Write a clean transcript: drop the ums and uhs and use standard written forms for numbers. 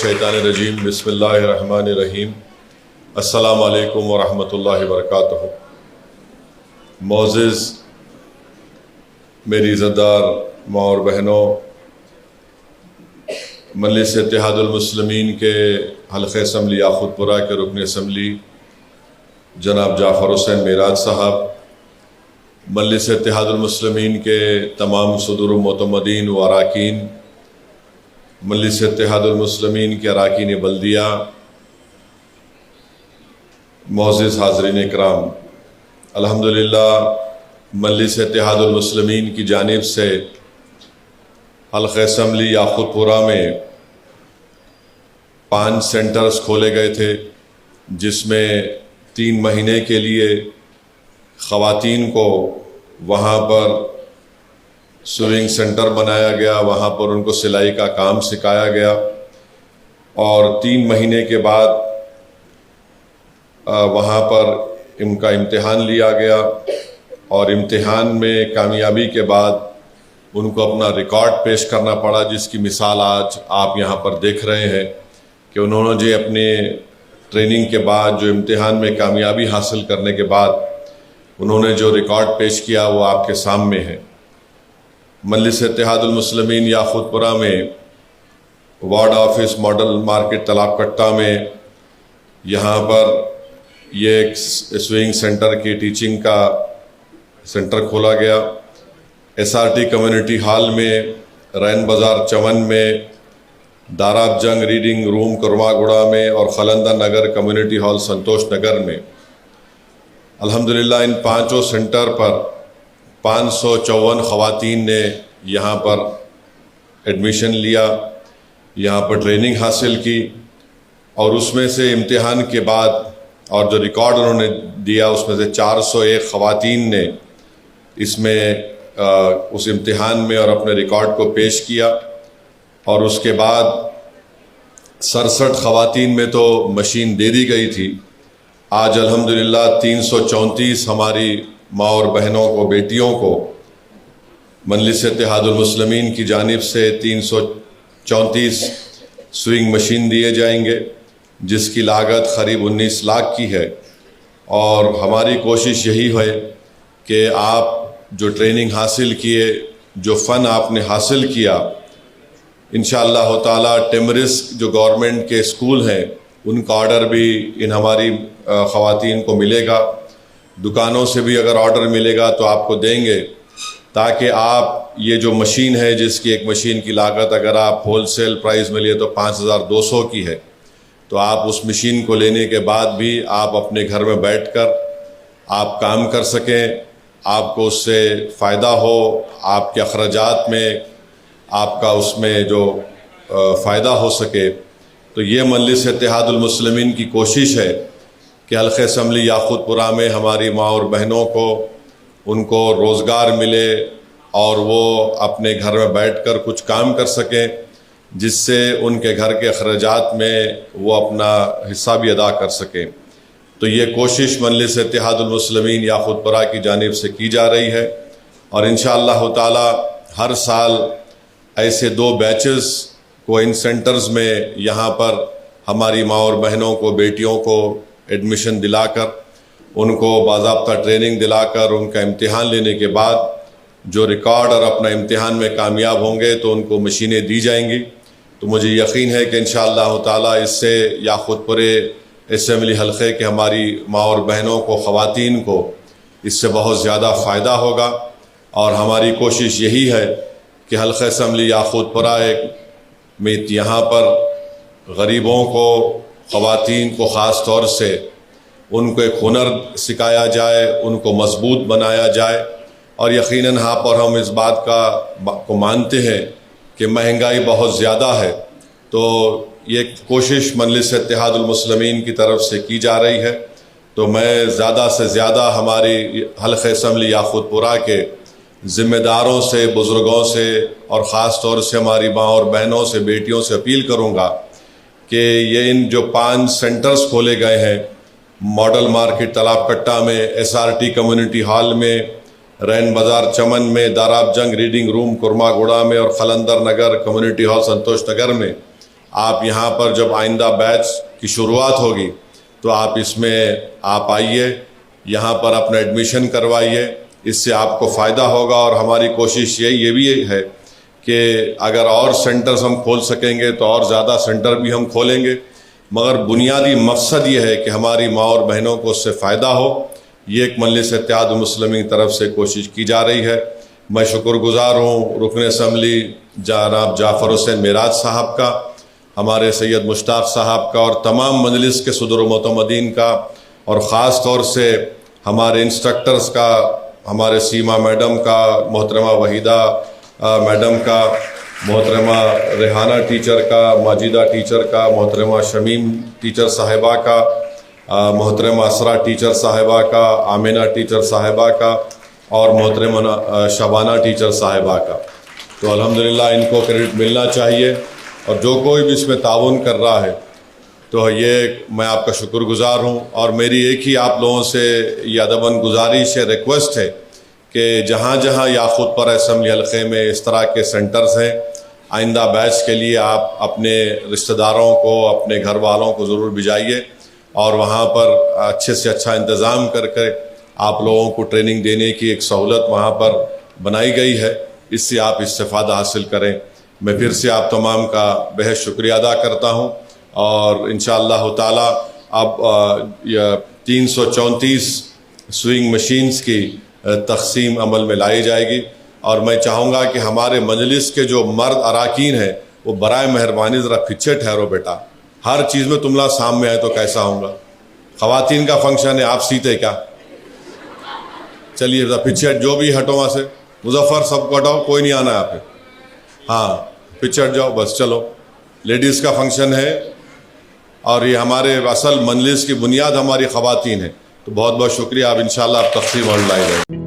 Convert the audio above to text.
الشیطان الرجیم بسم اللہ الرحمن الرحیم السلام علیکم ورحمۃ اللہ وبرکاتہ۔ معزز میری عزتدار ماں اور بہنوں، مجلس اتحاد المسلمین کے حلقہ اسمبلی یاقوت پورہ کے رکن اسمبلی جناب جعفر حسین معراج صاحب، مجلس اتحاد المسلمین کے تمام صدور و معتمدین و اراکین، مجلس اتحاد المسلمین کے اراکین بلدیہ، معزز حاضرین اکرام، الحمدللہ مجلس اتحاد المسلمین کی جانب سے حلقہ اسمبلی یاقوت پورہ میں 5 سینٹرز کھولے گئے تھے، جس میں 3 مہینے کے لیے خواتین کو وہاں پر سوئنگ سینٹر بنایا گیا، وہاں پر ان کو سلائی کا کام سکھایا گیا، اور 3 مہینے کے بعد وہاں پر ان کا امتحان لیا گیا، اور امتحان میں کامیابی کے بعد ان کو اپنا ریکارڈ پیش کرنا پڑا، جس کی مثال آج آپ یہاں پر دیکھ رہے ہیں کہ انہوں نے اپنے ٹریننگ کے بعد جو امتحان میں کامیابی حاصل کرنے کے بعد انہوں نے جو ریکارڈ پیش کیا وہ آپ کے سامنے ہے۔ مجلس اتحاد المسلمین یاقوت پورہ میں وارڈ آفس ماڈل مارکیٹ تالاب کٹہ میں یہاں پر یہ ایک سوئنگ سینٹر کی ٹیچنگ کا سینٹر کھولا گیا۔ SRT کمیونٹی ہال میں، رین بازار چمن میں، داراب جنگ ریڈنگ روم کرما گڑا میں، اور خلندہ نگر کمیونٹی ہال سنتوش نگر میں الحمدللہ ان 5 سینٹر پر 554 خواتین نے یہاں پر ایڈمیشن لیا، یہاں پر ٹریننگ حاصل کی، اور اس میں سے امتحان کے بعد اور جو ریکارڈ انہوں نے دیا اس میں سے 401 خواتین نے اس میں اس امتحان میں اور اپنے ریکارڈ کو پیش کیا، اور اس کے بعد 67 خواتین میں تو مشین دے دی گئی تھی۔ آج الحمدللہ 334 ہماری ماں اور بہنوں کو، بیٹیوں کو مجلس اتحاد المسلمین کی جانب سے 334 سوئنگ مشین دیے جائیں گے، جس کی لاگت قریب 19 لاکھ کی ہے، اور ہماری کوشش یہی ہے کہ آپ جو ٹریننگ حاصل کیے، جو فن آپ نے حاصل کیا، انشاءاللہ تعالی ٹیمرسک جو گورنمنٹ کے اسکول ہیں ان کا آرڈر بھی ان ہماری خواتین کو ملے گا، دکانوں سے بھی اگر آرڈر ملے گا تو آپ کو دیں گے، تاکہ آپ یہ جو مشین ہے، جس کی ایک مشین کی لاگت اگر آپ ہول سیل پرائز میں لیے تو 5200 کی ہے، تو آپ اس مشین کو لینے کے بعد بھی آپ اپنے گھر میں بیٹھ کر آپ کام کر سکیں، آپ کو اس سے فائدہ ہو، آپ کے اخراجات میں آپ کا اس میں جو فائدہ ہو سکے۔ تو یہ مجلس اتحاد المسلمین کی کوشش ہے کہ حلقہ اسمبلی یاقوت پورہ میں ہماری ماں اور بہنوں کو ان کو روزگار ملے، اور وہ اپنے گھر میں بیٹھ کر کچھ کام کر سکیں، جس سے ان کے گھر کے اخراجات میں وہ اپنا حصہ بھی ادا کر سکیں۔ تو یہ کوشش مجلس اتحاد المسلمین یاقوت پورہ کی جانب سے کی جا رہی ہے، اور انشاءاللہ تعالی ہر سال ایسے 2 بیچز کو ان سینٹرز میں یہاں پر ہماری ماں اور بہنوں کو، بیٹیوں کو ایڈمیشن دلا کر، ان کو باضابطہ ٹریننگ دلا کر، ان کا امتحان لینے کے بعد جو ریکارڈ اور اپنا امتحان میں کامیاب ہوں گے تو ان کو مشینیں دی جائیں گی۔ تو مجھے یقین ہے کہ انشاءاللہ تعالی اس سے یاقوت پورے اسمبلی حلقے کے ہماری ماں اور بہنوں کو، خواتین کو اس سے بہت زیادہ فائدہ ہوگا، اور ہماری کوشش یہی ہے کہ حلقہ اسمبلی یاقوت پورہ میں یہاں پر غریبوں کو، خواتین کو خاص طور سے ان کو ایک ہنر سکھایا جائے، ان کو مضبوط بنایا جائے، اور یقیناً یہاں پر ہم اس بات کو مانتے ہیں کہ مہنگائی بہت زیادہ ہے، تو یہ کوشش مجلس اتحاد المسلمین کی طرف سے کی جا رہی ہے۔ تو میں زیادہ سے زیادہ ہماری حلقہ اسمبلی یاقوت پورہ کے ذمہ داروں سے، بزرگوں سے، اور خاص طور سے ہماری ماں اور بہنوں سے، بیٹیوں سے اپیل کروں گا کہ یہ ان جو 5 سینٹرز کھولے گئے ہیں، ماڈل مارکیٹ تالاب کٹہ میں، SRT کمیونٹی ہال میں، رین بازار چمن میں، داراب جنگ ریڈنگ روم کرما گوڑا میں، اور خلندر نگر کمیونٹی ہال سنتوش نگر میں، آپ یہاں پر جب آئندہ بیچ کی شروعات ہوگی تو آپ اس میں آپ آئیے، یہاں پر اپنا ایڈمیشن کروائیے، اس سے آپ کو فائدہ ہوگا۔ اور ہماری کوشش یہ بھی ہے کہ اگر اور سینٹرز ہم کھول سکیں گے تو اور زیادہ سینٹر بھی ہم کھولیں گے، مگر بنیادی مقصد یہ ہے کہ ہماری ماں اور بہنوں کو اس سے فائدہ ہو۔ یہ ایک مجلس اتحاد المسلمین کی طرف سے کوشش کی جا رہی ہے۔ میں شکر گزار ہوں رکن اسمبلی جناب جعفر حسین معراج صاحب کا، ہمارے سید مشتاق صاحب کا، اور تمام مجلس کے صدر و معتمدین کا، اور خاص طور سے ہمارے انسٹرکٹرز کا، ہمارے سیما میڈم کا، محترمہ وحیدہ میڈم کا، محترمہ ریحانہ ٹیچر کا، ماجدہ ٹیچر کا، محترمہ شمیم ٹیچر صاحبہ کا، محترمہ اسرا ٹیچر صاحبہ کا، آمینہ ٹیچر صاحبہ کا، اور محترمہ شبانہ ٹیچر صاحبہ کا۔ تو الحمدللہ ان کو کریڈٹ ملنا چاہیے، اور جو کوئی بھی اس میں تعاون کر رہا ہے تو یہ میں آپ کا شکر گزار ہوں۔ اور میری ایک ہی آپ لوگوں سے یہ ادباً گزارش ہے، ریکویسٹ ہے کہ جہاں جہاں یاقوت پورہ اسمبلی حلقے میں اس طرح کے سینٹرز ہیں، آئندہ بیچ کے لیے آپ اپنے رشتہ داروں کو، اپنے گھر والوں کو ضرور بھیجائیے، اور وہاں پر اچھے سے اچھا انتظام کر کے آپ لوگوں کو ٹریننگ دینے کی ایک سہولت وہاں پر بنائی گئی ہے، اس سے آپ استفادہ حاصل کریں۔ میں پھر سے آپ تمام کا بہت شکریہ ادا کرتا ہوں، اور انشاءاللہ تعالی اب 334 سوئنگ مشینز کی تقسیم عمل میں لائی جائے گی، اور میں چاہوں گا کہ ہمارے مجلس کے جو مرد اراکین ہیں وہ برائے مہربانی ذرا پیچھے ٹھہرو بیٹا، ہر چیز میں تم لوگ سامنے آئے تو کیسا ہوں گا؟ خواتین کا فنکشن ہے، آپ سیتے کیا؟ چلیے ذرا پیچھے، جو بھی ہٹو وہاں سے، مظفر سب کو ہٹاؤ، کوئی نہیں آنا ہے آپ پہ، ہاں پیچھے ہٹ جاؤ بس۔ چلو، لیڈیز کا فنکشن ہے، اور یہ ہمارے اصل مجلس کی بنیاد ہماری خواتین ہیں، تو بہت بہت شکریہ۔ اب انشاءاللہ آپ تقسیم اور لائی جائے۔